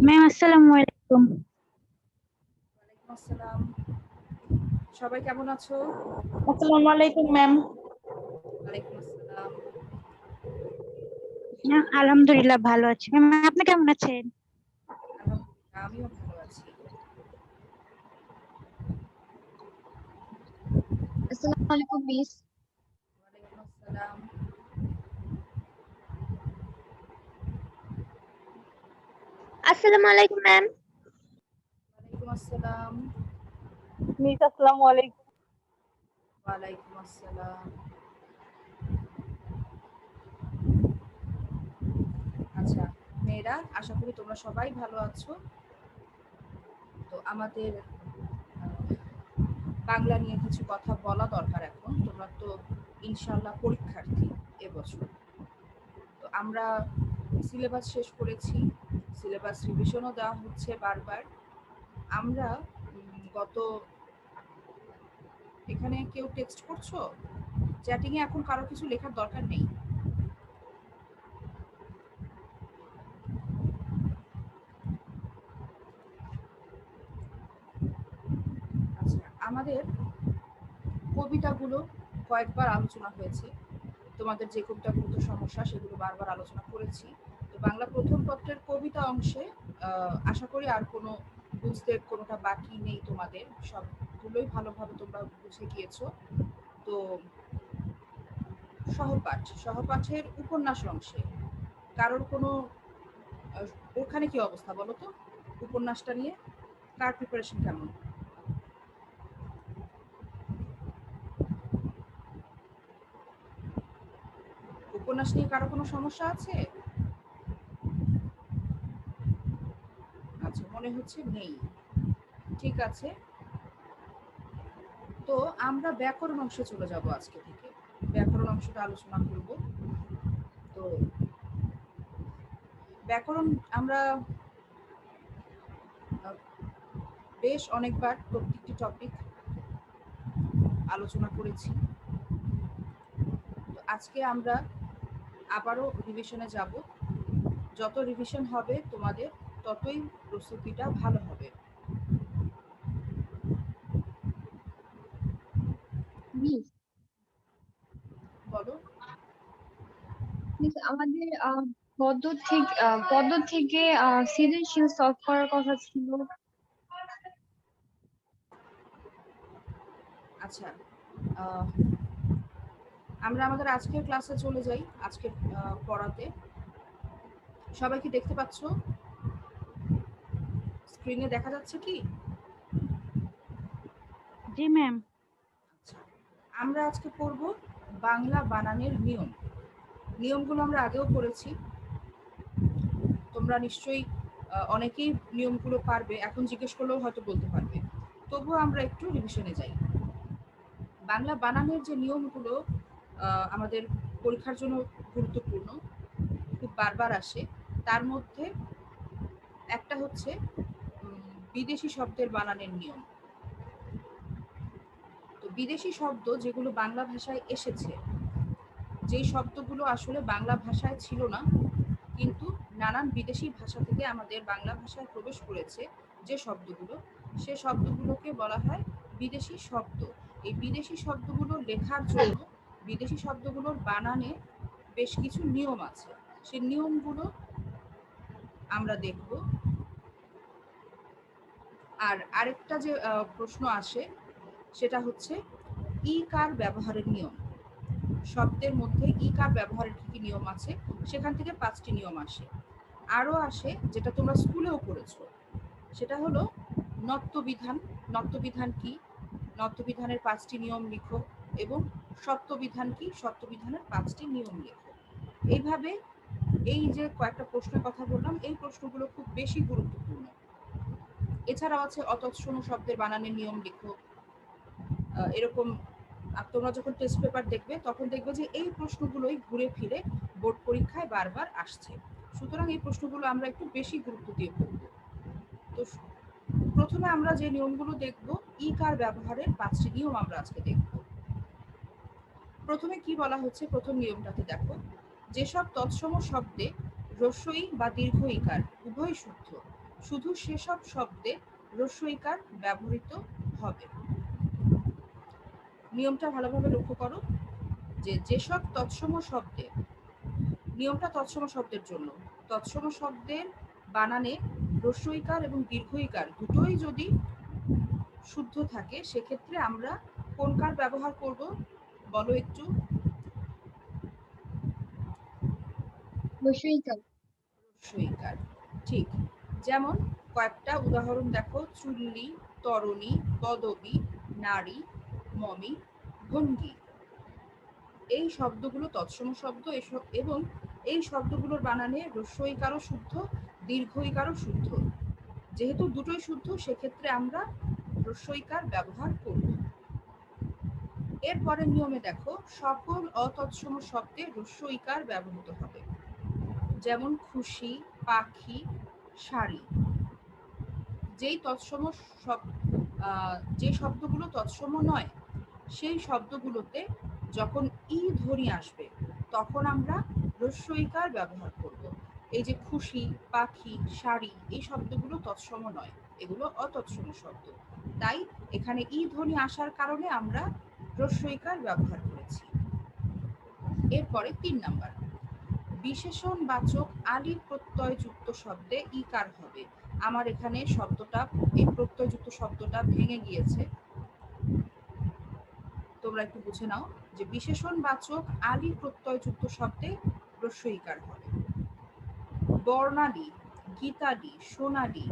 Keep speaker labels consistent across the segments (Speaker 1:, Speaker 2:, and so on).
Speaker 1: Ma'am আসসালামু আলাইকুম।
Speaker 2: ওয়ালাইকুম আসসালাম। সবাই কেমন আছো?
Speaker 3: আসসালামু আলাইকুম ম্যাম।
Speaker 2: ওয়ালাইকুম আসসালাম।
Speaker 1: আলহামদুলিল্লাহ ভালো আছি। ম্যাম আপনি কেমন আছেন?
Speaker 2: আলহামদুলিল্লাহ আমিও ভালো আছি।
Speaker 3: আসসালামু আলাইকুম মিস।
Speaker 2: ওয়ালাইকুম আসসালাম।
Speaker 3: আসসালামু আলাইকুম ম্যাম।
Speaker 2: ওয়ালাইকুম আসসালাম।
Speaker 3: মিস আসসালামু আলাইকুম।
Speaker 2: ওয়ালাইকুম আসসালাম। আচ্ছা মেয়েরা, আশা করি তোমরা সবাই ভালো আছো। তো আমাদের বাংলা নিয়ে কিছু কথা বলা দরকার এখন। তোমরা তো ইনশাআল্লাহ পরীক্ষার্থী এবছর। তো আমরা সিলেবাস শেষ করেছি, সিলেবাস রিভিশনও দেওয়া হচ্ছে বারবার। আমরা গত এখানে কেউ টেক্সট করছো? চ্যাটিং এ এখন কারো কিছু লেখার দরকার নেই। আচ্ছা, আমাদের কবিতাগুলো কয়েকবার আলোচনা হয়েছে। তোমাদের যে কবিতাগুলো সমস্যা সেগুলো বারবার আলোচনা করেছি। তো বাংলা প্রথম পত্রের কবিতা অংশে আশা করি আর কোনো বুঝতে কোনোটা বাকি নেই তোমাদের, সবগুলোই ভালোভাবে তোমরা বুঝে গিয়েছো। তো সহপাঠের উপন্যাস অংশে কারোর কোনো ওখানে কি অবস্থা বলো তো? উপন্যাসটা নিয়ে কার প্রিপারেশন কেমন? উপন্যাস নিয়ে কারো কোনো সমস্যা আছে? আচ্ছা, মনে হচ্ছে নেই। ঠিক আছে, তো আমরা ব্যাকরণ অংশে চলে যাব আজকে থেকে। ব্যাকরণ অংশটা আলোচনা করব। তো ব্যাকরণ আমরা বেশ অনেকবার প্রত্যেকটি টপিক আলোচনা করেছি। তো আজকে আমরা আবারও রিভিশনে যাব। যত রিভিশন হবে তোমাদের ততই প্রস্তুতিটা ভালো হবে।
Speaker 3: মিস
Speaker 2: বলো।
Speaker 3: মিস আমাদের পদ্ম থেকে সৃজনশীল সলভ করার কথা ছিল।
Speaker 2: আচ্ছা, আহ, আমরা আমাদের আজকের ক্লাসে চলে যাই। আজকের পড়াতে সবাই কি দেখতে পাচ্ছ? স্ক্রিনে দেখা যাচ্ছে কি?
Speaker 1: জি ম্যাম।
Speaker 2: আচ্ছা, আমরা আজকে পড়ব বাংলা বানানের নিয়ম। নিয়মগুলো আমরা আগেও পড়েছি, তোমরা নিশ্চয়ই অনেকেই নিয়মগুলো পারবে, এখন জিজ্ঞেস করলেও হয়তো বলতে পারবে। তবুও আমরা একটু রিভিশনে যাই। বাংলা বানানের যে নিয়মগুলো আমাদের পরীক্ষার জন্য গুরুত্বপূর্ণ, খুব বারবার আসে, তার মধ্যে একটা হচ্ছে বিদেশি শব্দের বানানের নিয়ম। তো বিদেশি শব্দ যেগুলো বাংলা ভাষায় এসেছে, যেই শব্দগুলো আসলে বাংলা ভাষায় ছিল না কিন্তু নানান বিদেশি ভাষা থেকে আমাদের বাংলা ভাষায় প্রবেশ করেছে, যে শব্দগুলো, সে শব্দগুলোকে বলা হয় বিদেশি শব্দ। এই বিদেশি শব্দগুলো লেখার জন্য বিদেশি শব্দগুলোর বানানে বেশ কিছু নিয়ম আছে। সেই নিয়মগুলো আমরা দেখব। আর আরেকটা যে প্রশ্ন আসে সেটা হচ্ছে ই কার ব্যবহারের নিয়ম। শব্দের মধ্যে ই কার ব্যবহারের কি কি নিয়ম আছে, সেখান থেকে 5টি নিয়ম আসে। আরও আসে যেটা তোমরা স্কুলেও পড়েছো, সেটা হলো নত্যবিধান। নত্যবিধান কি? নত্যবিধানের 5টি নিয়ম লিখো। এবং সত্যবিধান কি? সত্যবিধানের 5টি নিয়ম লিখো। এইভাবে এই যে কয়েকটা প্রশ্নের কথা বললাম, এই প্রশ্নগুলো খুব বেশি গুরুত্বপূর্ণ। এছাড়াও আছে অতৎসম শব্দের বানানের নিয়ম লিখো। এরকম তোমরা যখন টেস্ট পেপার দেখবে তখন দেখবে যে এই প্রশ্নগুলোই ঘুরে ফিরে বোর্ড পরীক্ষায় বারবার আসছে। সুতরাং এই প্রশ্নগুলো আমরা একটু বেশি গুরুত্ব দিয়ে পড়ব। তো প্রথমে আমরা যে নিয়মগুলো দেখব, ই কার ব্যবহারের 5টি নিয়ম আমরা আজকে দেখব। প্রথমে কি বলা হচ্ছে, প্রথম নিয়মটাতে দেখো, যেসব তৎসম শব্দে হ্রস্ব ই বা দীর্ঘ ইকার উভয় শুদ্ধ শুধু সেসব শব্দে হ্রস্বইকার ব্যবহৃত হবে। নিয়মটা ভালোভাবে লক্ষ্য করো যে যেসব তৎসম শব্দে, নিয়মটা তৎসম শব্দের জন্য, তৎসম শব্দের বানানে হ্রস্বইকার এবং দীর্ঘইকার দুটোই যদি শুদ্ধ থাকে সেক্ষেত্রে আমরা কোন কার ব্যবহার করব বলো একটু।
Speaker 3: হ্রস্বইকার।
Speaker 2: হ্রস্বইকার, ঠিক। যেমন কয়েকটা উদাহরণ দেখো, চুল্লি, তরণী, পদবী, নারী, মমি, ভঙ্গি। এই শব্দগুলো তৎসম শব্দ এবং এই শব্দগুলোর বানানে হ্রস্বইকারও শুদ্ধ, দীর্ঘইকারও শুদ্ধ। যেহেতু দুটোই শুদ্ধ সেক্ষেত্রে আমরা হ্রস্বইকার ব্যবহার করব। এরপরে নিয়মে দেখো, সকল অতৎসম শব্দে হ্রস্বইকার ব্যবহৃত হবে। যেমন খুশি, পাখি, শাড়ি। যেই তৎসম যে শব্দগুলো তৎসম নয় সেই শব্দগুলোতে যখন ই ধ্বনি আসবে তখন আমরা হ্রস্বইকার ব্যবহার করব। এই যে খুশি, পাখি, শাড়ি এই শব্দগুলো তৎসম নয়, এগুলো অতৎসম শব্দ। তাই এখানে ই ধ্বনি আসার কারণে আমরা হ্রস্বইকার ব্যবহার করেছি। এরপরে ৩ নাম্বার, বিশেষণবাচক আলি প্রত্যয়যুক্ত শব্দে ইকার হবে। আমার এখানে শব্দটা, এই প্রত্যয়যুক্ত শব্দটা ভেঙে গিয়েছে, তোমরা একটু বুঝে নাও যে বিশেষণবাচক আলি প্রত্যয়যুক্ত শব্দে হ্রস্বইকার হবে। বর্ণালী, গীতালি, সোনালী,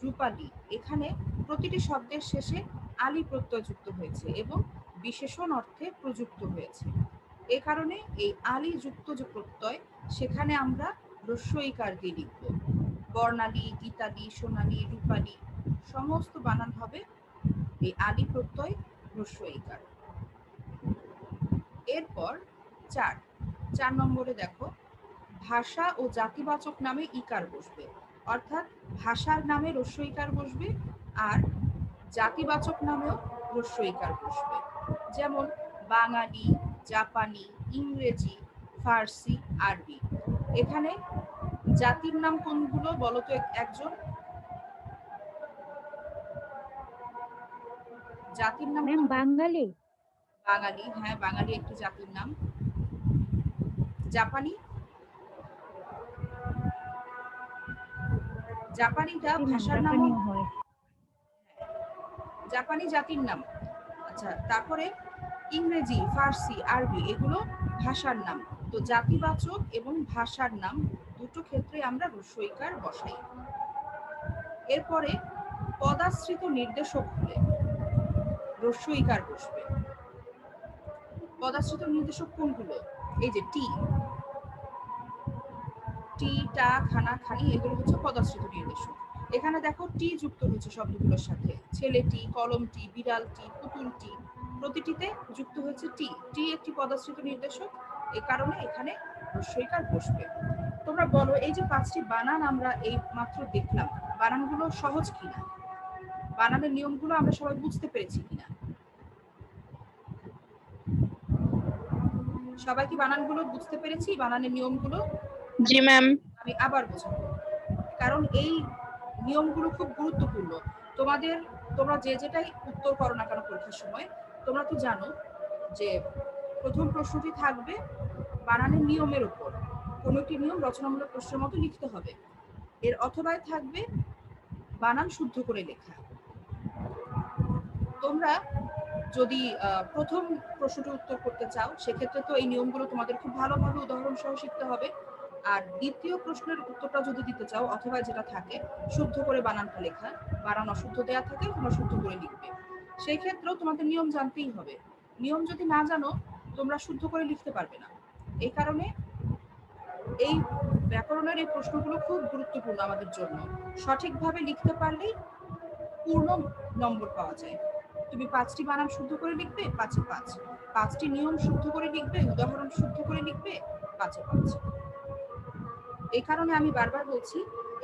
Speaker 2: রূপালী, এখানে প্রতিটি শব্দের শেষে আলি প্রত্যয়যুক্ত হয়েছে এবং বিশেষণ অর্থে প্রযুক্ত হয়েছে। এ কারণে এই আলি যুক্ত যে প্রত্যয় সেখানে আমরা হ্রস্বইকার দিয়ে লিখব। বর্ণালী, গীতালি, সোনালী, রূপালী সমস্ত বানান হবে এই আলি প্রত্যয় হ্রস্বইকার। এরপর ৪ নম্বরে দেখো, ভাষা ও জাতিবাচক নামে ইকার বসবে, অর্থাৎ ভাষার নামে হ্রস্বইকার বসবে আর জাতিবাচক নামেও হ্রস্বইকার বসবে। যেমন বাঙালি, জাপানি, ইংরেজি, ফার্সি, আরবি। এখানে জাতির নাম কোনগুলো বলো তো একজন? জাতির নাম
Speaker 1: ম্যাম বাঙালি।
Speaker 2: বাঙালি, হ্যাঁ বাঙালি একটি জাতির নাম। জাপানি, জাপানিটা
Speaker 1: জি ম্যাম,
Speaker 2: ভাষার নামও,
Speaker 1: জাপানিও হয়।
Speaker 2: জাপানি জাতির নাম। আচ্ছা, তারপরে ইংরেজি, ফার্সি, আরবি এগুলো ভাষার নাম। তো জাতিবাচক এবং ভাষার নাম দুটো ক্ষেত্রে আমরা হ্রস্বইকার বসাই। এরপরে পদাশ্রিত নির্দেশক হলে হ্রস্বইকার বসবে। পদাশ্রিত নির্দেশক কোনগুলো? এই যে টি, টি, টা, খানা, খানি এগুলো হচ্ছে পদাশ্রিত নির্দেশক। এখানে দেখো টি যুক্ত হচ্ছে শব্দগুলোর সাথে, ছেলেটি, কলমটি, বিড়ালটি, পুতুলটি, প্রতিটিতে যুক্ত হয়েছে টি। টি একটি পদাশ্রিত নির্দেশক, এই কারণে এখানে হ্রস্বইকার বসবে। তোমরা বলো, এই যে 5টি বানান আমরা এই মাত্র দেখলাম, বানানগুলো সহজ কিনা, বানানের নিয়মগুলো আমরা সবাই বুঝতে পেরেছি কিনা? সবাই কি বানানগুলো বুঝতে পেরেছি, বানানের নিয়মগুলো?
Speaker 4: জি ম্যাম।
Speaker 2: আমি আবার বোঝাবো, কারণ এই নিয়মগুলো খুব গুরুত্বপূর্ণ। তোমরা যে যেটাই উত্তর করো না কেন পরীক্ষার সময়, তোমরা তো জানো যে প্রথম প্রশ্নটি থাকবে বানানের নিয়মের উপর, কোনো একটি নিয়ম রচনামূলক প্রশ্নের মতো লিখতে হবে। এর অথবায় থাকবে বানান শুদ্ধ করে লেখা। তোমরা যদি প্রথম প্রশ্নটি উত্তর করতে চাও সেক্ষেত্রে তো এই নিয়মগুলো তোমাদের খুব ভালোভাবে উদাহরণ সহ শিখতে হবে। আর দ্বিতীয় প্রশ্নের উত্তরটা যদি দিতে চাও, অথবা যেটা থাকে শুদ্ধ করে বানানটা লেখা, বানান অশুদ্ধ দেয়া থাকে তোমরা শুদ্ধ করে লিখবে, সেই ক্ষেত্রেও তোমাদের নিয়ম জানতেই হবে। নিয়ম যদি না জানো তোমরা শুদ্ধ করে লিখতে পারবে না। এই কারণে এই ব্যাকরণের এই প্রশ্নগুলো খুব গুরুত্বপূর্ণ আমাদের জন্য। সঠিকভাবে লিখতে পারলেই পূর্ণ নম্বর পাওয়া যায়। তুমি 5টি বানান শুদ্ধ করে লিখবে, 5-এ 5। 5টি নিয়ম শুদ্ধ করে লিখবে, উদাহরণ শুদ্ধ করে লিখবে, 5-এ 5। এই কারণে আমি বারবার বলছি,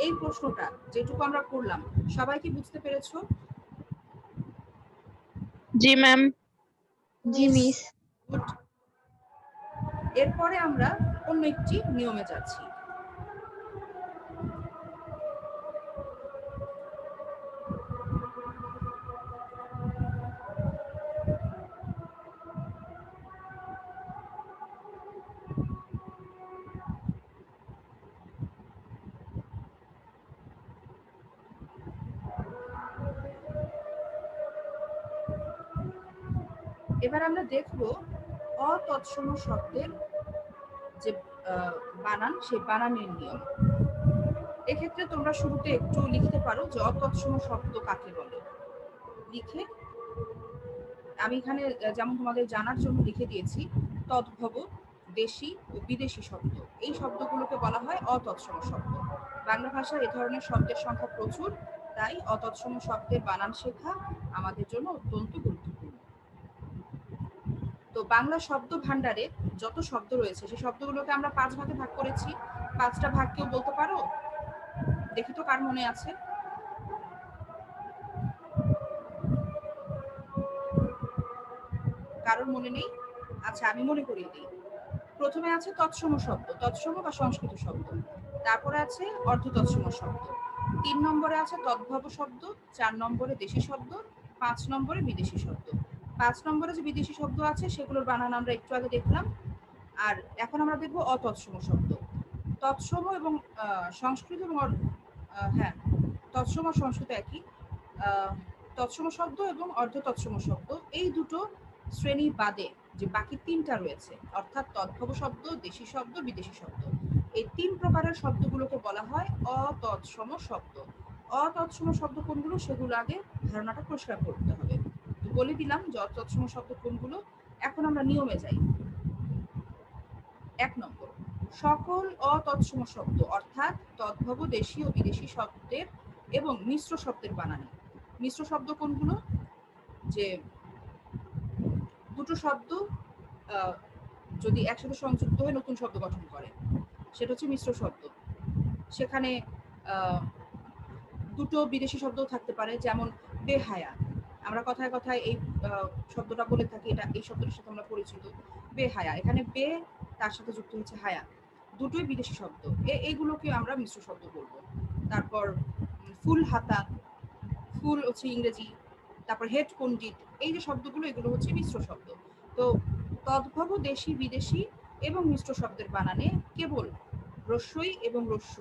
Speaker 2: এই প্রশ্নটা যেটুকু আমরা করলাম সবাই কি বুঝতে পেরেছো?
Speaker 4: জি ম্যাম।
Speaker 3: জি মিস।
Speaker 2: গুড। এরপরে আমরা অন্য একটি নিয়মে যাচ্ছি। এবার আমরা দেখব অতৎসম শব্দের যে বানান, সেই বানানের নিয়ম। এক্ষেত্রে তোমরা শুরুতে একটু লিখতে পারো যে অতৎসম শব্দ কাকে বলে। লিখে আমি এখানে যেমন তোমাদের জানার জন্য লিখে দিয়েছি, তদ্ভব, দেশি ও বিদেশি শব্দ, এই শব্দগুলোকে বলা হয় অতৎসম শব্দ। বাংলা ভাষায় এ ধরনের শব্দের সংখ্যা প্রচুর, তাই অতৎসম শব্দের বানান শেখা আমাদের জন্য অত্যন্ত গুরুত্বপূর্ণ। তো বাংলা শব্দ ভান্ডারে যত শব্দ রয়েছে সেই শব্দগুলোকে আমরা 5 ভাগে ভাগ করেছি। 5টা ভাগ কেউ বলতে পারো? দেখি তো কার মনে আছে। কারোর মনে নেই? আচ্ছা, আমি মনে করিয়ে দিই। প্রথমে আছে তৎসম শব্দ, তৎসম বা সংস্কৃত শব্দ। তারপরে আছে অর্ধ তৎসম শব্দ। 3 নম্বরে আছে তদ্ভব শব্দ, 4 নম্বরে দেশি শব্দ, 5 নম্বরে বিদেশি শব্দ। 5 নম্বরে যে বিদেশি শব্দ আছে সেগুলোর বানান আমরা একটু আগে দেখলাম। আর এখন আমরা দেখব অতৎসম শব্দ। তৎসম এবং সংস্কৃত এবং হ্যাঁ, তৎসম আর সংস্কৃত একই। তৎসম শব্দ এবং অর্ধ তৎসম শব্দ, এই দুটো শ্রেণী বাদে যে বাকি 3টা রয়েছে, অর্থাৎ তদ্ভব শব্দ, দেশি শব্দ, বিদেশি শব্দ, এই 3 প্রকারের শব্দগুলোকে বলা হয় অতৎসম শব্দ। অতৎসম শব্দ কোনগুলো সেগুলো আগে ধারণাটা পরিষ্কার করতে হবে। বলে দিলাম যে অতৎসম শব্দ কোনগুলো। এখন আমরা নিয়মে যাই। 1 নম্বর, সকল অতৎসম শব্দ অর্থাৎ তদ্ভব, দেশি ও বিদেশি শব্দের এবং মিশ্র শব্দের বানানে। মিশ্র শব্দ কোনগুলো? যে দুটো শব্দ যদি একসাথে সংযুক্ত হয়ে নতুন শব্দ গঠন করে, সেটা হচ্ছে মিশ্র শব্দ। সেখানে দুটো বিদেশি শব্দও থাকতে পারে, যেমন বেহায়া। আমরা কথায় কথায় এই শব্দটা বলে থাকি, এটা এই শব্দটার সাথে আমরা পরিচিত। বেহায়া, এখানে বে তার সাথে যুক্ত হচ্ছে হায়া, দুটোই বিদেশি শব্দ। এইগুলোকে আমরা মিশ্র শব্দ বলবো। তারপর ফুল হাতা, ফুল হচ্ছে ইংরেজি। তারপর হেড পণ্ডিত, এই যে শব্দগুলো এগুলো হচ্ছে মিশ্র শব্দ। তো তদ্ভব, দেশি, বিদেশি এবং মিশ্র শব্দের বানানে কেবল রস্যই এবং রস্য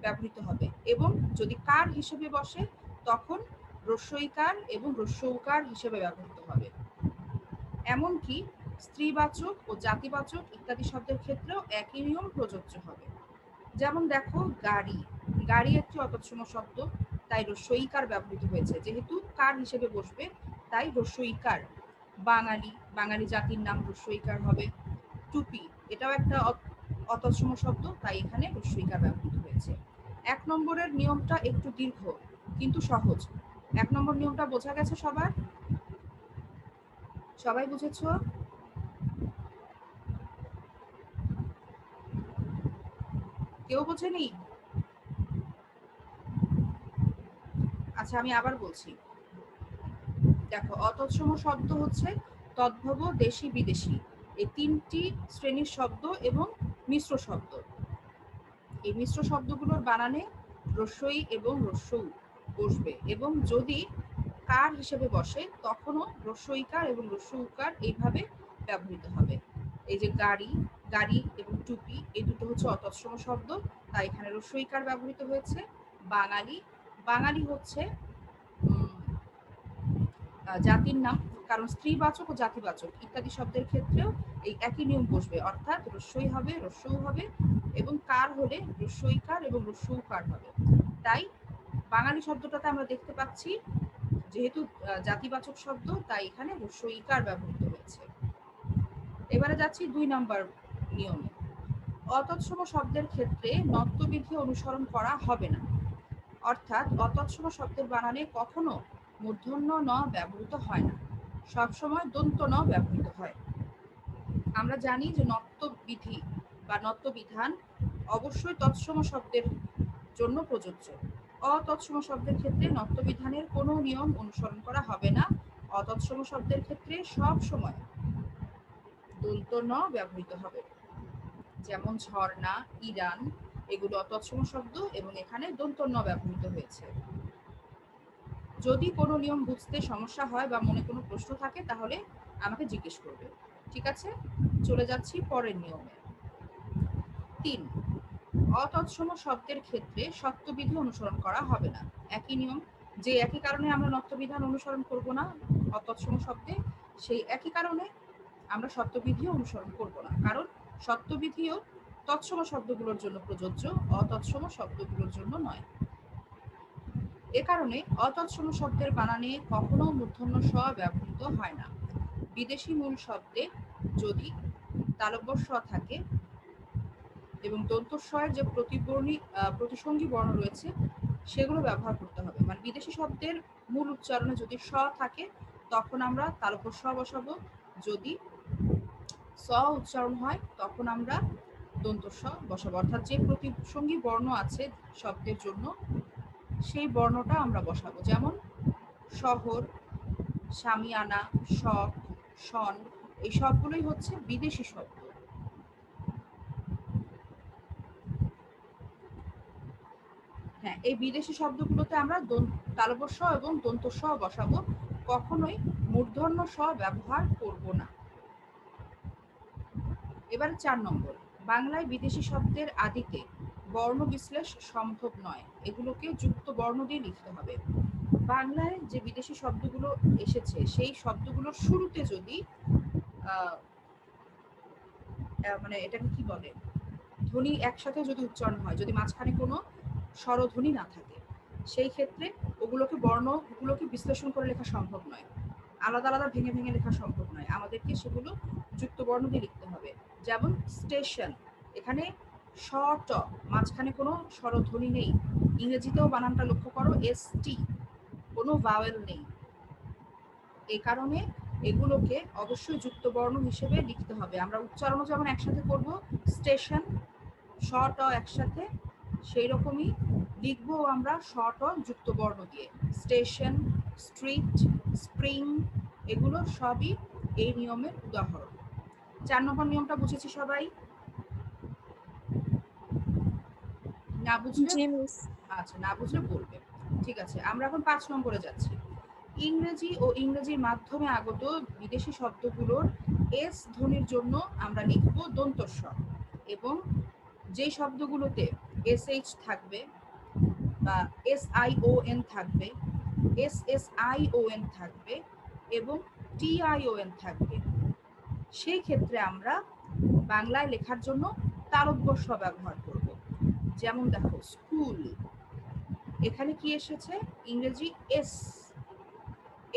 Speaker 2: ব্যবহৃত হবে, এবং যদি কার হিসেবে বসে তখন রস্যইকার এবং রস্যৌকার হিসেবে ব্যবহৃত হবে। এমনকি স্ত্রীবাচক ও জাতিবাচক ইত্যাদি শব্দের ক্ষেত্রেও একই নিয়ম প্রযোজ্য হবে। যেমন দেখো, গাড়ি, গাড়ি একটি অতৎসম শব্দ, তাই রস্যইকার ব্যবহৃত হয়েছে। যেহেতু কার হিসেবে বসবে তাই রস্যইকার। বাঙালি, বাঙালি জাতির নাম, রস্যইকার হবে। টুপি, এটাও একটা অতৎসম শব্দ, তাই এখানে রস্যইকার ব্যবহৃত হয়েছে। 1 নম্বরের নিয়মটা একটু দীর্ঘ কিন্তু সহজ। 1 নম্বর নিয়মটা বোঝা গেছে সবার? সবাই বুঝেছ? কেউ বোঝেনি? আচ্ছা, আমি আবার বলছি। দেখো, অতৎসম শব্দ হচ্ছে তদ্ভব, দেশি, বিদেশি, এই 3টি শ্রেণীর শব্দ এবং মিশ্র শব্দ। এই মিশ্র শব্দগুলোর বানানে রস্যই এবং রস্যৌ বসবে, এবং যদি কার হিসেবে বসে তখনও রস্যইকার এবং রস্যৌকার এইভাবে ব্যবহৃত হবে। এই যে গাড়ি, গাড়ি এবং টুপি, এই দুটো হচ্ছে অতৎসম শব্দ, তাই এখানে রস্যইকার ব্যবহৃত হয়েছে। বাঙালি, বাঙালি হচ্ছে জাতির নাম, কারণ স্ত্রীবাচক ও জাতিবাচক ইত্যাদি শব্দের ক্ষেত্রেও এই একই নিয়ম বসবে, অর্থাৎ রস্যই হবে, রস্যৌ হবে, এবং কার হলে রস্যইকার এবং রস্যৌকার হবে। তাই বাঙালি শব্দটাতে আমরা দেখতে পাচ্ছি যেহেতু জাতিবাচক শব্দ, তাই এখানে রস্যইকার ব্যবহৃত হয়েছে। এবারে যাচ্ছি 2 নম্বর নিয়মে। অতৎসম শব্দের ক্ষেত্রে নত্যবিধি অনুসরণ করা হবে না, অর্থাৎ অতৎসম শব্দের বানানে কখনো মূর্ধন্য ন ব্যবহৃত হয় না, সবসময় দন্ত ন ব্যবহৃত হয়। আমরা জানি যে নত্যবিধি বা নত্যবিধান অবশ্যই তৎসম শব্দের জন্য প্রযোজ্য। অতৎসম শব্দের ক্ষেত্রে নত্যবিধানের কোনো নিয়ম অনুসরণ করা হবে না। অতৎসম শব্দের ক্ষেত্রে সব সময় দন্ত ন ব্যবহৃত হবে। যেমন ঝর্ণা, ইরান, এগুলো অতৎসম শব্দ এবং এখানে দন্ত ন ব্যবহৃত হয়েছে। যদি কোনো নিয়ম বুঝতে সমস্যা হয় বা মনে কোনো প্রশ্ন থাকে তাহলে আমাকে জিজ্ঞেস করবে। ঠিক আছে, চলে যাচ্ছি পরের নিয়মে। 3, অতৎসম শব্দের ক্ষেত্রে সত্যবিধি অনুসরণ করা হবে না। একই নিয়ম, যে একই কারণে আমরা নত্যবিধান অনুসরণ করব না অতৎসম শব্দে, সেই একই কারণে আমরা শব্দবিধিও অনুসরণ করব না, কারণ শব্দবিধিও তৎসম শব্দগুলোর জন্য প্রযোজ্য, অতৎসম শব্দগুলোর জন্য নয়। এ কারণে অতৎসম শব্দের বানানে কখনো মূর্ধন্য স ব্যবহৃত হয় না। বিদেশি মূল শব্দে যদি তালব্য স থাকে এবং দন্ত স-এর যে প্রতিসঙ্গী বর্ণ রয়েছে সেগুলো ব্যবহার করতে হবে। মানে বিদেশি শব্দের মূল উচ্চারণে যদি স থাকে তখন আমরা তালব্য স বসাবো, যদি স উচ্চারণ হয় তখন আমরা দন্ত স বসাবো। অর্থাৎ যে প্রতিসঙ্গী বর্ণ আছে শব্দের জন্য সেই বর্ণটা আমরা বসাবো। যেমন শহর, শামিয়ানা, শখ, শন, এই সবগুলোই হচ্ছে বিদেশি শব্দ। হ্যাঁ, এই বিদেশি শব্দগুলোতে আমরা তালব্য স এবং দন্ত স বসাবো, কখনোই মূর্ধন্য স ব্যবহার করব না। এবার 4 নম্বর, বাংলায় বিদেশি শব্দের আদিতে বর্ণ বিশ্লেষ সম্ভব নয়, এগুলোকে যুক্ত বর্ণ দিয়ে লিখতে হবে। বাংলায় যে বিদেশি শব্দগুলো এসেছে সেই শব্দগুলোর শুরুতে যদি মানে এটাকে কি বলে, ধ্বনি একসাথে যদি উচ্চারণ হয়, যদি মাঝখানে কোনো স্বরধ্বনি না থাকে, সেই ক্ষেত্রে বর্ণগুলোকে বিশ্লেষণ করে লেখা সম্ভব নয়, আলাদা আলাদা ভেঙে ভেঙে লেখা সম্ভব নয়, আমাদেরকে সেগুলো যুক্ত বর্ণ দিয়ে লিখতে হবে। যেমন স্টেশন, এখানে স ট, মাঝখানে কোনো স্বরধ্বনি নেই। ইংরেজিতেও বানানটা লক্ষ্য করো, ST, কোনো ভাওয়েল নেই। এই কারণে এগুলোকে অবশ্যই যুক্ত বর্ণ হিসেবে লিখতে হবে। আমরা উচ্চারণও যেমন একসাথে করব, স্টেশন স ট একসাথে, সেই রকমই লিখবো আমরা স ট যুক্ত বর্ণ দিয়ে। স্টেশন, স্ট্রিট, স্প্রিং, এগুলো সবই এই নিয়মের উদাহরণ। 4 নম্বর নিয়মটা বুঝেছি সবাই? না বুঝলে
Speaker 3: জি মিস।
Speaker 2: আচ্ছা, না বুঝলে বলবে। ঠিক আছে, আমরা এখন 5 নম্বরে যাচ্ছি। ইংরেজি ও ইংরেজির মাধ্যমে আগত বিদেশি শব্দগুলোর এস ধ্বনির জন্য আমরা লিখব দন্ত স, এবং যে শব্দগুলোতে SH থাকবে বা SION থাকবে, SSION থাকবে এবং TION থাকবে, সেই ক্ষেত্রে আমরা বাংলায় লেখার জন্য তালব্য স ব্যবহার করব। যেমন দেখো, স্কুল, এখানে কি এসেছে, ইংরেজি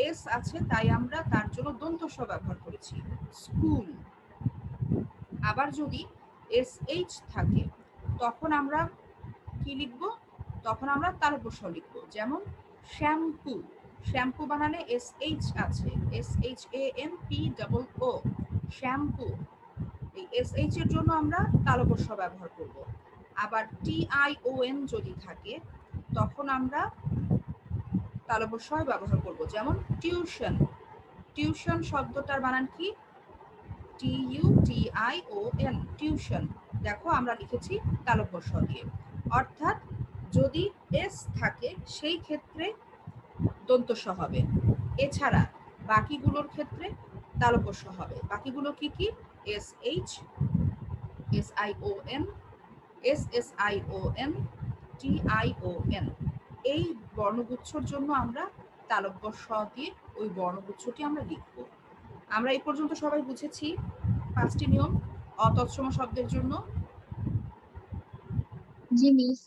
Speaker 2: এস আছে, তাই আমরা তার জন্য দন্ত স ব্যবহার করেছি, স্কুল। আবার যদি SH থাকে তখন আমরা কি লিখব, তখন আমরা তালব্য স লিখব। যেমন শ্যাম্পু, শ্যাম্পু বানানে SH আছে, SHAMPOO, শ্যাম্পু, এই SH এর জন্য আমরা তালব্য স ব্যবহার করব। আবার TION যদি থাকে তখন আমরা তালব্য স ব্যবহার করব। যেমন টিউশন, টিউশন শব্দটার বানান কি, TUTION, টিউশন। দেখো আমরা লিখেছি তালব্য স দিয়ে। অর্থাৎ যদি S থাকে সেই ক্ষেত্রে দন্ত স হবে, এছাড়া বাকিগুলোর ক্ষেত্রে তালব্য স হবে। বাকিগুলো কি কি, SH, SION, SSION, TION, এই বর্ণগুচ্ছর জন্য আমরা তালব্য স দিয়ে ওই বর্ণগুচ্ছটি আমরা লিখব। আমরা এই পর্যন্ত সবাই বুঝেছি 5টি নিয়ম অতৎসম শব্দের জন্য?
Speaker 3: জি মিস।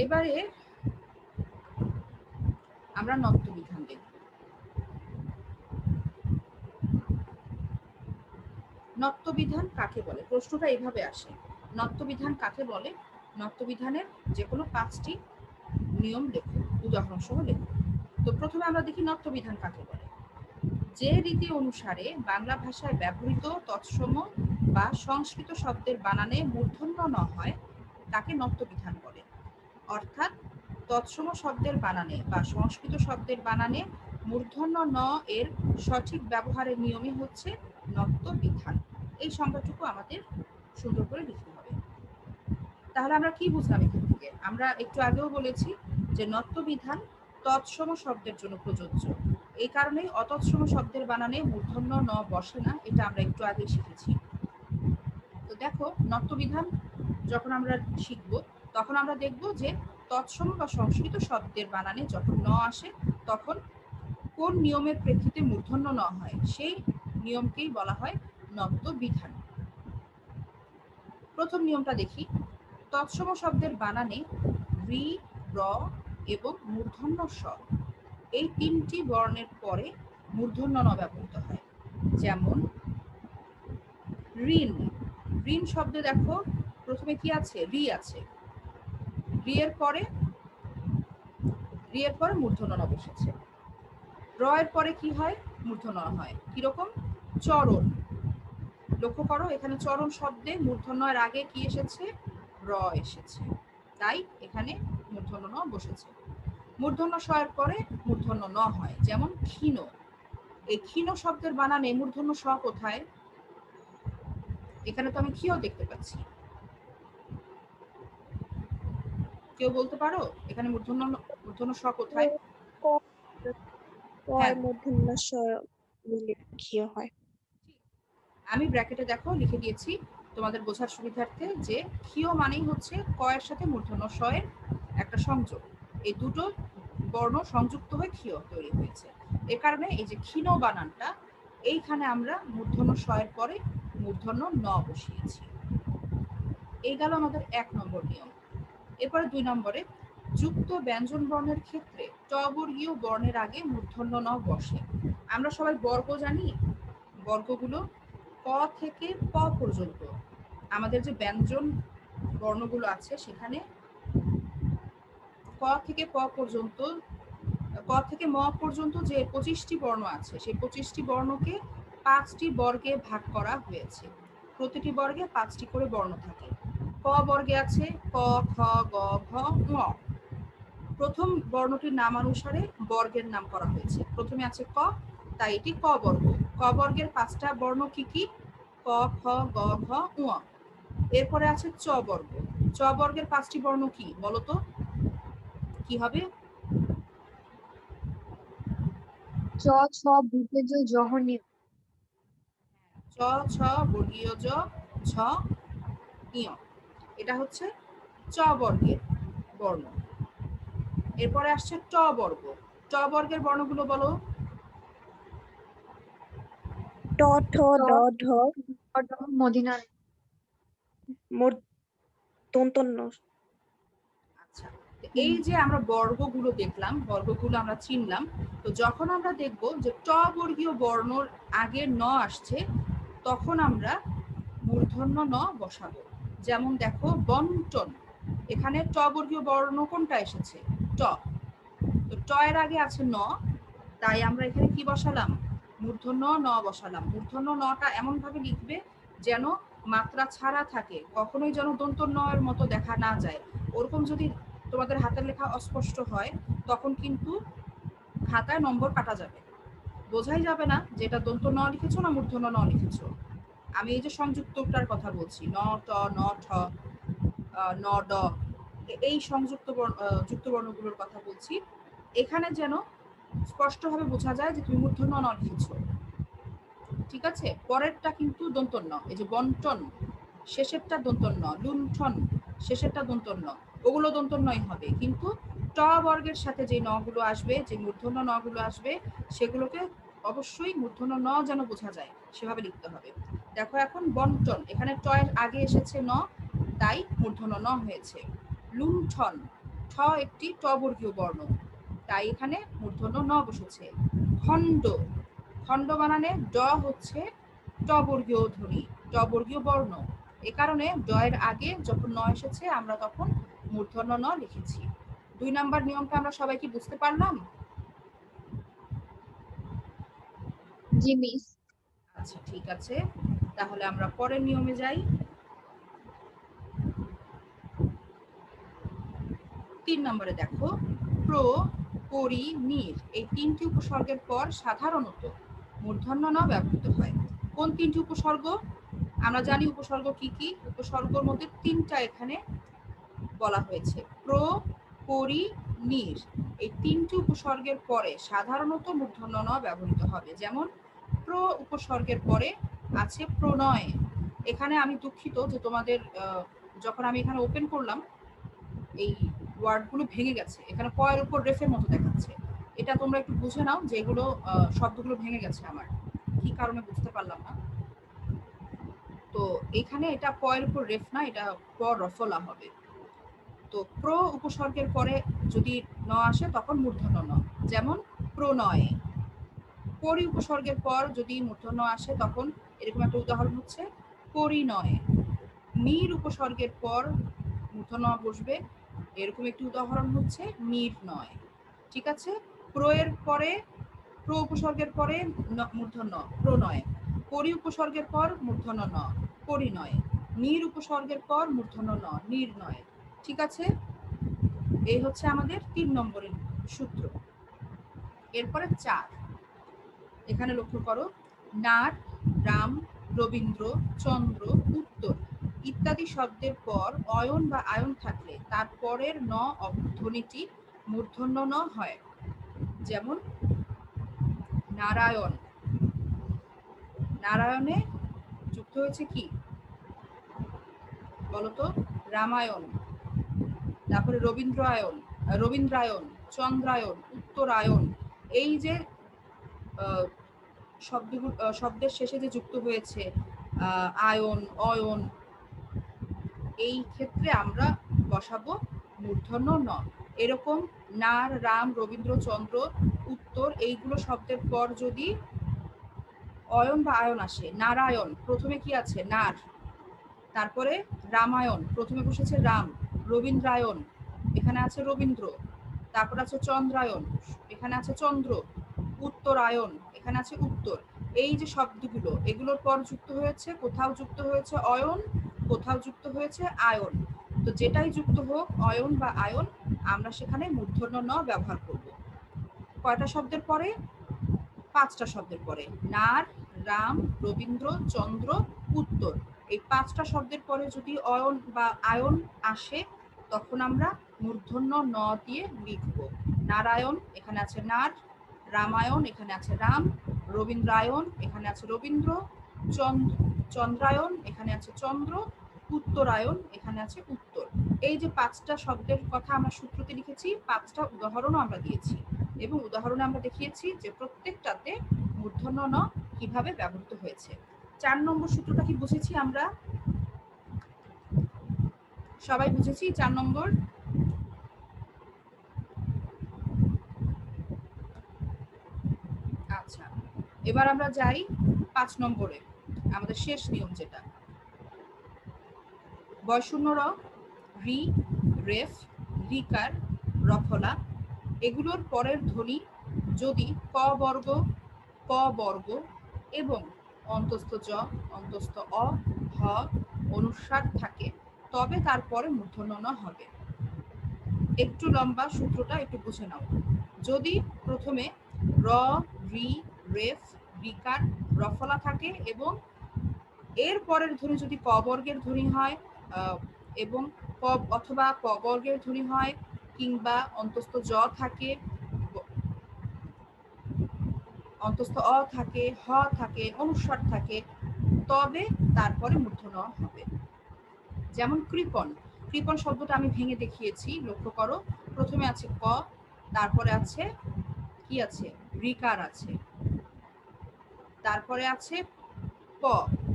Speaker 2: এবারে আমরা নত্ব বিধান দেখব। নত্ব বিধান কাকে বলে, প্রশ্নটা এইভাবে আসে, নত্ব বিধান কাকে বলে? নত্ব বিধানের যে কোনো 5টি নিয়ম লেখো, উদাহরণ সহ লেখো। তো প্রথমে আমরা দেখি নত্ব বিধান কাকে বলে। যে রীতি অনুসারে বাংলা ভাষায় ব্যবহৃত তৎসম বা সংস্কৃত শব্দের বানানে মূর্ধন্য ন হয় তাকে নত্ব বিধান বলে। অর্থাৎ তৎসম শব্দের বানানে বা সংস্কৃত শব্দের বানানে মূর্ধন্য ন এর সঠিক ব্যবহারের নিয়মই হচ্ছে নত্ব বিধান। এই সংজ্ঞাটুকু আমাদের সুন্দর করে লিখতে হবে। তাহলে আমরা কি বুঝলাম এখান থেকে? আমরা একটু আগেও বলেছি যে নত্ব বিধান তৎসম শব্দের জন্য প্রযোজ্য, এই কারণেই অতৎসম শব্দের বানানে মূর্ধন্য ন বসে না, এটা আমরা একটু আগে শিখেছি। তো দেখো, নত্ব বিধান যখন আমরা শিখব তখন আমরা দেখব যে তৎসম বা সংস্কৃত শব্দের বানানে যখন ন আসে তখন কোন নিয়মের প্রেক্ষিতে মূর্ধন্য ন হয় সেই নিয়মকেই বলা হয় নত্ব বিধান। প্রথম নিয়মটা দেখি। তৎসম শব্দের বানানে রি, র এবং মূর্ধন্য স এই তিনটি বর্ণের পরে মূর্ধন্য ন ব্যবহৃত হয়। যেমন ঋণ, ঋণ শব্দে দেখো প্রথমে কি আছে? রি আছে। রি এর পরে মূর্ধন্য ন বসেছে। র এর পরে কি হয়? মূর্ধন্য ন হয়। কিরকম? চরণ। লক্ষ্য করো এখানে চরণ শব্দে মূর্ধন্য এর আগে কি এসেছে? র এসেছে, তাই এখানে মূর্ধন্য ন বসেছে। মূর্ধন্য স এর পরে মূর্ধন্য ন হয়। যেমন ক্ষীণ, এই ক্ষীণ শব্দের বানানে মূর্ধন্য স কোথায়? এখানে তো আমি ক্ষীয় দেখতে পাচ্ছি, কেউ বলতে পারো এখানে মূর্ধন্য স কোথায়? হ্যাঁ,
Speaker 3: মূর্ধন্য স মিলে ক্ষীয় হয়।
Speaker 2: আমি ব্র্যাকেটে দেখো লিখে দিয়েছি তোমাদের বোঝার সুবিধার্থে যে ক্ষীয় মানেই হচ্ছে ক এর সাথে মূর্ধন্য স এর একটা সংযোগ। এই দুটো বর্ণ সংযুক্ত হয়ে ক্ষীয় তৈরি হয়েছে। এ কারণে এই যে ক্ষীণ বানানটা এইখানে আমরা মূর্ধন্য স এর পরে মূর্ধন্য ন বসিয়েছি। এই গেল আমাদের ১ নম্বর নিয়ম। এরপরে ২ নম্বরে যুক্ত ব্যঞ্জন বর্ণের ক্ষেত্রে ট বর্গীয় বর্ণের আগে মূর্ধন্য ন বসে। আমরা সবাই বর্গ জানি, বর্গগুলো ক থেকে প পর্যন্ত আমাদের যে ব্যঞ্জন বর্ণগুলো আছে সেখানে ক থেকে প পর্যন্ত, ক থেকে ম পর্যন্ত যে ২৫টি বর্ণ আছে সেই ২৫টি বর্ণকে ৫টি বর্গে ভাগ করা হয়েছে। প্রতিটি বর্গে ৫টি করে বর্ণ থাকে। ক বর্গে আছে ক, খ, গ, ঘ, ঙ। প্রথম বর্ণটির নামানুসারে বর্গের নাম করা হয়েছে। প্রথমে আছে ক, তাই এটি ক বর্গ। ক বর্গের ৫টা বর্ণ কি কি? ক, খ, গ, ঘ, ঙ। এরপরে আছে চ বর্গ। চ বর্গের ৫টি বর্ণ কি বলতো? কি হবে?
Speaker 3: চ, ছ, বুঝে জ, জহনীয়।
Speaker 2: চ, ছ, বর্গীয় জ, ঝ, ইয়। এটা হচ্ছে চ বর্গের বর্ণ। এরপরে আসছে ট বর্গ। ট বর্গের বর্ণগুলো বলো।
Speaker 3: ট, ঠ, ড, ঢ, মদিনা দন্তন্য।
Speaker 2: আচ্ছা, এই যে আমরা বর্গগুলো দেখলাম, বর্গগুলো আমরা চিনলাম, তো যখন আমরা দেখব যে ট বর্গীয় বর্ণর আগে ন আসছে তখন আমরা মূর্ধন্য ন বসাবো। যেমন দেখো বন্টন, এখানে ট বর্গীয় বর্ণ কোনটা এসেছে? ট। তো ট এর আগে আছে ন, তাই আমরা এখানে কি বসালাম? মূর্ধন্য ন বসালাম। মূর্ধন্য নটা এমন ভাবে লিখবে যেন মাত্রা ছাড়া থাকে, কখনোই যেন দন্ত ন এর মতো দেখা না যায়। ওরকম যদি তোমাদের হাতের লেখা অস্পষ্ট হয় তখন কিন্তু খাতায় নম্বর কাটা যাবে, বোঝাই যাবে না যে এটা দন্ত ন লিখেছো না মূর্ধন্য ন লিখেছো। আমি এই যে সংযুক্তটার কথা বলছি, ন, ট, ন, ঠ, ন, ড, এই যুক্ত বর্ণগুলোর কথা বলছি। এখানে যেন স্পষ্টভাবে বোঝা যায় যে তুমি মূর্ধন্য ন লিখেছো। ঠিক আছে? পরেরটা কিন্তু দন্তন্য। এই যে বন্টন, শেষেরটা দন্তন্য। লুণ্ঠন, শেষেরটা দন্তন্য। ওগুলো দন্তন্যই হবে, কিন্তু ট বর্গের সাথে যে নগুলো আসবে, যে মূর্ধন্য নগুলো আসবে, সেগুলোকে অবশ্যই মূর্ধন্য ন যেন বোঝা যায় সেভাবে লিখতে হবে। দেখো এখন বন্টন, এখানে ট এর আগে এসেছে ন, তাই মূর্ধন্য ন হয়েছে। লুণ্ঠন, ঠ একটি ট বর্গীয় বর্ণ, তাই এখানে মূর্ধন্য ন বসেছে। খণ্ড, খণ্ড বানানে ড হচ্ছে ট বর্গীয় ধ্বনি, ট বর্গীয় বর্ণ। এ কারণে ড এর আগে যখন ন এসেছে আমরা তখন মূর্ধন্য ন লিখেছি। ২ নাম্বার নিয়মটা আমরা সবাই কি বুঝতে পারলাম?
Speaker 3: জি মিস।
Speaker 2: আচ্ছা, ঠিক আছে, তাহলে আমরা পরের নিয়মে যাই। ৩ নম্বরে দেখো প্র, পরি, নির এই ৩টি উপসর্গের পর সাধারণত মূর্ধন্য ন ব্যবহৃত হয়। কোন ৩টি উপসর্গ? আমরা জানি উপসর্গ কি কি। উপসর্গের মধ্যে ৩টা এখানে বলা হয়েছে, প্র, পরি, নির। এই ৩টি উপসর্গের পরে সাধারণত মূর্ধন্য ন ব্যবহৃত হবে। যেমন প্র উপসর্গের পরে আছে প্রণয়। এখানে আমি দুঃখিত যে তোমাদের যখন আমি এখানে ওপেন করলাম এই ওয়ার্ডগুলো ভেঙে গেছে, এখানে কয়ের উপর রেফের মতো দেখাচ্ছে। এটা তোমরা একটু বুঝে নাও যে এগুলো শব্দগুলো ভেঙে গেছে আমার, কি কারণে বুঝতে পারলাম না। তো এখানে এটা পয়ের উপর রেফ না, এটা পর রফলা হবে। তো প্র উপসর্গের পরে যদি ন আসে তখন মূর্ধন্য ন, যেমন প্রণয়। পরি উপসর্গের পর যদি মূর্ধন্য আসে তখন এরকম একটা উদাহরণ হচ্ছে পরিণয়। নির উপসর্গের পর মূর্ধন্য বসবে, এরকম একটি উদাহরণ হচ্ছে নির্ণয়। ঠিক আছে, প্র এর পরে, প্র উপসর্গের পরে মূর্ধন্য প্রণয়, পরি উপসর্গের পর মূর্ধন্য ন পরিণয়, নির উপসর্গের পর মূর্ধন্য ন নির্ণয়। ঠিক আছে, এই হচ্ছে আমাদের 3 নম্বরের সূত্র। এরপরে 4, এখানে লক্ষ্য করো, নার, রাম, রবীন্দ্র, চন্দ্র, উত্তর ইত্যাদি শব্দের পর অয়ন বা আয়ন থাকলে তার পরের ন ধ্বনিটি মূর্ধন্য ন হয়। যেমন নারায়ণ, নারায়ণে যুক্ত হয়েছে কি বলতো, রামায়ণ। তারপরে রবীন্দ্রায়ণ, চন্দ্রায়ণ, উত্তরায়ণ, এই যে শব্দগুলো শব্দের শেষে যে যুক্ত হয়েছে আয়ন, অয়ন, এই ক্ষেত্রে আমরা বসাবো মূর্ধন্য ন। এরকম নার, রাম, রবীন্দ্র, চন্দ্র, উত্তর এইগুলো শব্দের পর যদি অয়ন বা আয়ন আসে, নারায়ণ প্রথমে কি আছে নার, তারপরে রামায়ণ প্রথমে বসেছে রাম, রবীন্দ্রায়ণ এখানে আছে রবীন্দ্র, তারপর আছে চন্দ্রায়ণ এখানে আছে চন্দ্র, উত্তরায়ণ এখানে আছে উত্তর, এই যে শব্দগুলো এগুলোর পর যুক্ত হয়েছে, কোথাও যুক্ত হয়েছে অয়ন, কোথাও যুক্ত হয়েছে আয়ন। তো যেটাই যুক্ত হোক অয়ন বা আয়ন, আমরা সেখানে মূর্ধন্য ন ব্যবহার করব। কয়টা শব্দের পরে? 5টা শব্দের পরে, নার, রাম, রবীন্দ্র, চন্দ্র, উত্তর, এই 5টা শব্দের পরে যদি অয়ন বা আয়ন আসে তখন আমরা মূর্ধন্য ন দিয়ে লিখব। নারায়ণ এখানে আছে নার, রামায়ণ এখানে আছে রাম, রবীন্দ্রায়ণ এখানে আছে রবীন্দ্র, চন্দ্রায়ণ এখানে আছে চন্দ্র, উত্তরায়ণ এখানে আছে উত্তর। এই যে 5টা শব্দের কথা আমরা সূত্রতে লিখেছি, 5টা উদাহরণও আমরা দিয়েছি এবং উদাহরণে আমরা দেখিয়েছি যে প্রত্যেকটাতে মূর্ধন্য ন কিভাবে ব্যবহৃত হয়েছে। 4 নম্বর সূত্রটা কি বুঝেছি আমরা? সবাই বুঝেছি 4 নম্বর? আচ্ছা, এবার আমরা যাই 5 নম্বরে, আমাদের শেষ নিয়ম যেটা বয়শূন্য র, রি, রেফ, রিকার, রফলা এগুলোর পরের ধ্বনি যদি ক বর্গ, ক বর্গ এবং অন্তস্থ জ, অন্তস্থ অ, হ অনুস্বার থাকে তবে তারপরে মূর্ধন্য ন হবে। একটু লম্বা সূত্রটা, একটু বুঝে নাও। যদি প্রথমে র, রি, রেফ, রিকার, রফলা থাকে এবং এর পরের ধ্বনি যদি ক বর্গের ধ্বনি হয় এবং ক অথবা ক বর্গের ধ্বনি হয় কিংবা অন্তস্থ জ থাকে, অন্তস্থ অ থাকে, হ থাকে, অনুস্বার থাকে, তবে তারপরে মূর্ধন্য হবে। যেমন কৃপণ, কৃপণ শব্দটা আমি ভেঙে দেখিয়েছি, লক্ষ্য করো, প্রথমে আছে ক, তারপরে আছে কি আছে রিকার আছে, তারপরে আছে প,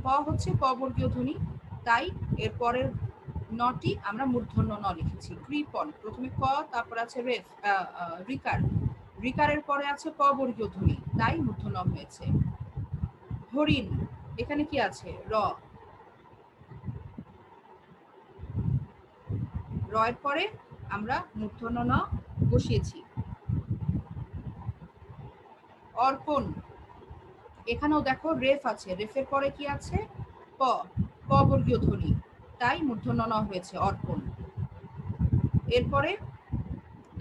Speaker 2: প হচ্ছে প বর্গীয় ধ্বনি, তাই এর পরের নটি আমরা মূর্ধন্য ন লিখেছি। কৃপণ প্রথমে ক, তারপরে আছে রেফ, রিকার, রিকারের পরে আছে প বর্গীয় ধ্বনি, তাই মূর্ধন্য হয়েছে। হরিণ, এখানে কি আছে র, র এর পরে আমরা মূর্ধন্য ন বসিয়েছি। অর্পণ, এখানেও দেখো রেফ আছে, রেফের পরে কি আছে প, প বর্গীয় ধ্বনি, তাই মূর্ধন্য ন হয়েছে অর্পণ। এরপরে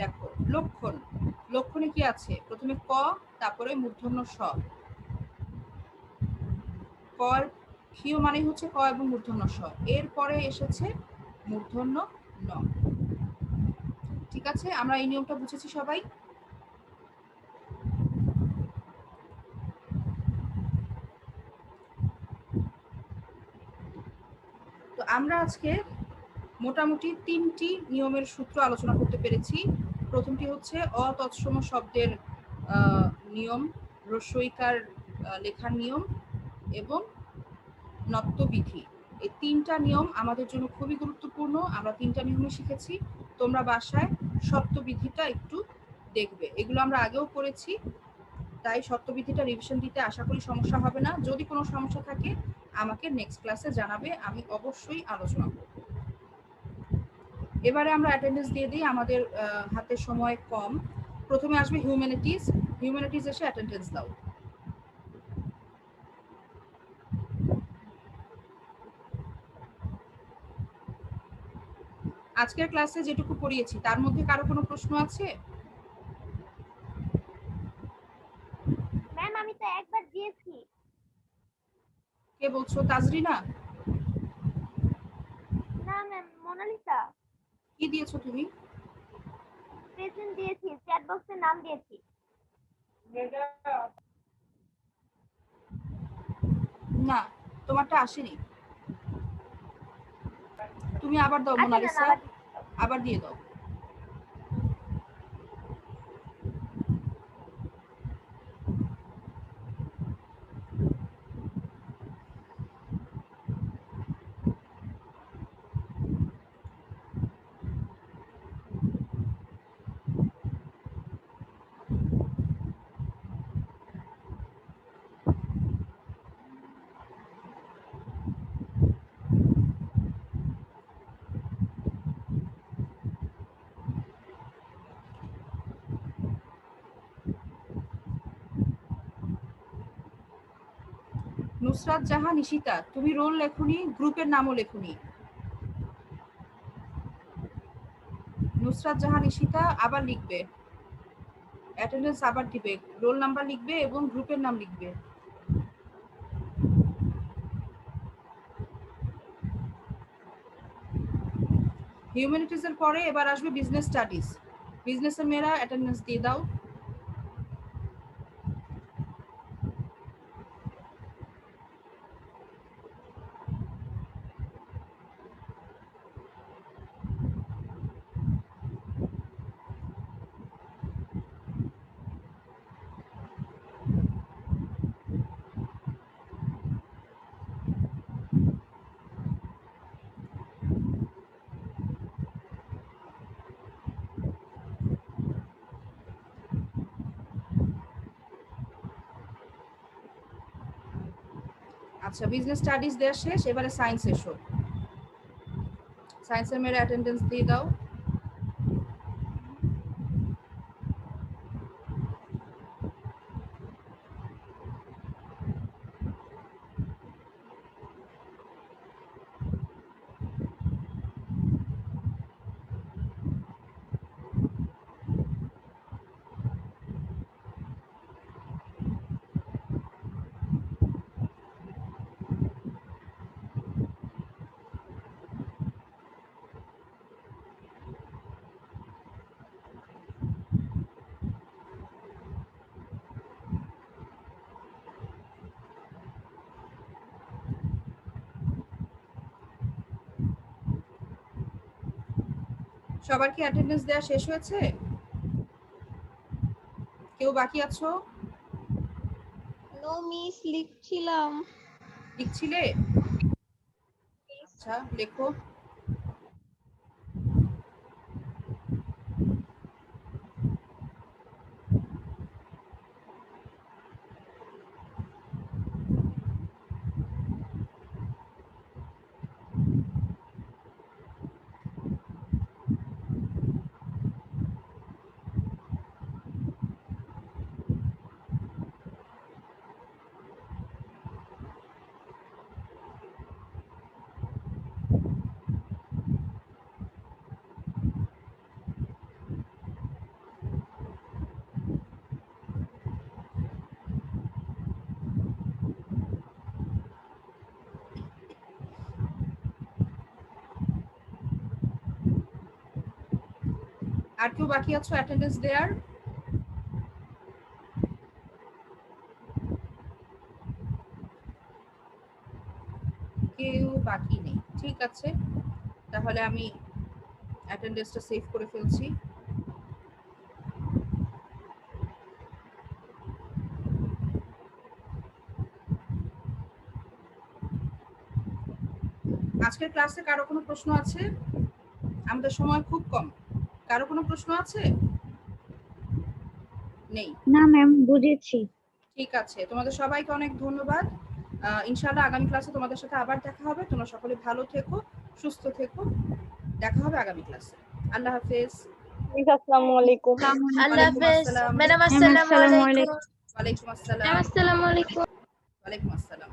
Speaker 2: দেখো লক্ষণ, লক্ষণে কি আছে প্রথমে ক, তারপরে মূর্ধন্য স, ক ক্ষীয় মানে হচ্ছে ক এবং মূর্ধন্য স, এরপরে এসেছে মূর্ধন্য ন। ঠিক আছে, আমরা এই নিয়মটা বুঝেছি সবাই? তো আমরা আজকে মোটামুটি 3টি নিয়মের সূত্র আলোচনা করতে পেরেছি। প্রথমটি হচ্ছে অতৎসম শব্দের নিয়ম, হ্রস্বইকার লেখার নিয়ম এবং নত্যবিধি। এই 3টা নিয়ম আমাদের জন্য খুবই গুরুত্বপূর্ণ। আমরা 3টা নিয়মই শিখেছি। তোমরা বাসায় সত্যবিধিটা একটু দেখবে। এগুলো আমরা আগেও করেছি, তাই সত্যবিধিটা রিভিশন দিতে আশা করি সমস্যা হবে না। যদি কোনো সমস্যা থাকে আমাকে নেক্সট ক্লাসে জানাবে, আমি অবশ্যই আলোচনা করব। এবারে আমরা অ্যাটেন্ডেন্স দিয়ে দিই, আমাদের হাতে সময় কম। প্রথমে আসবে হিউম্যানিটিজ। হিউম্যানিটিজ এসে অ্যাটেন্ডেন্স দাও। আজকের ক্লাসে যেটুকু পড়িয়েছি তার মধ্যে কারো কোনো প্রশ্ন আছে?
Speaker 5: ম্যাম আমি তো একবার দিয়েছি।
Speaker 2: কে বলছো? তাজরিনা?
Speaker 5: না ম্যাম, মোনালিসা।
Speaker 2: কি দিয়েছো তুমি?
Speaker 5: প্রেজেন্ট দিয়েছি, চ্যাট বক্সে নাম দিয়েছি।
Speaker 2: না, তোমারটা আসেনি। তুমি আবার দাও
Speaker 5: আচ্ছা ম্যাম,
Speaker 2: মোনালিসা,
Speaker 5: আবার
Speaker 2: আবার দিয়ে দাও। নুসরাত জাহান ঈশিতা, তুমি রোল লেখনি, গ্রুপের নামও লেখনি। নুসরাত জাহান ঈশিতা আবার লিখবে, অ্যাটেন্ডেন্স আবার দিবে, রোল নাম্বার লিখবে এবং গ্রুপের নাম লিখবে। হিউম্যানিটিজ এর পরে এবার আসবে বিজনেস স্টাডিজ। বিজনেসের মেয়েরা অ্যাটেন্ডেন্স দিয়ে দাও। আচ্ছা, বিজনেস স্টাডিজ দেওয়া শেষ, এবারে সায়েন্স এসো। সায়েন্সের মেয়েরা অ্যাটেন্ডেন্স দিয়ে দাও। সবার কি অ্যাটেন্ডেন্স দেওয়া শেষ হয়েছে? কেউ বাকি আছো?
Speaker 4: নো মিস, লিখছিলাম।
Speaker 2: লিখছিলে? আচ্ছা, লেখো। আর কেউ বাকি আছো অ্যাটেন্ডেন্স দেওয়ার? কেউ বাকি নেই, ঠিক আছে। তাহলে আমি অ্যাটেন্ডেন্সটা সেভ করে ফেলছি। আজকের ক্লাসে কারো কোনো প্রশ্ন আছে? আমাদের সময় খুব কম। কারো কোনো প্রশ্ন আছে? নেই।
Speaker 1: না ম্যাম, বুঝেছি।
Speaker 2: ঠিক আছে, তোমাদের সবাইকে অনেক ধন্যবাদ। ইনশাআল্লাহ আগামী ক্লাসে তোমাদের সাথে আবার দেখা হবে। তোমরা সকলে ভালো থেকো, সুস্থ থেকো। দেখা হবে আগামী ক্লাসে। আল্লাহ হাফেজ।
Speaker 4: আসসালামু আলাইকুম।
Speaker 5: আল্লাহ
Speaker 2: ওয়ালাইকুম
Speaker 5: হাফেজ
Speaker 2: আসসালাম।
Speaker 5: ম্যাডাম,
Speaker 1: ম্যাম,
Speaker 5: আসসালামু
Speaker 1: আসসালামু
Speaker 5: আলাইকুম।
Speaker 1: আলাইকুম।
Speaker 2: ওয়ালাইকুম আসসালাম।
Speaker 5: ম্যাম, আসসালামু আলাইকুম।
Speaker 2: ওয়ালাইকুম আসসালাম।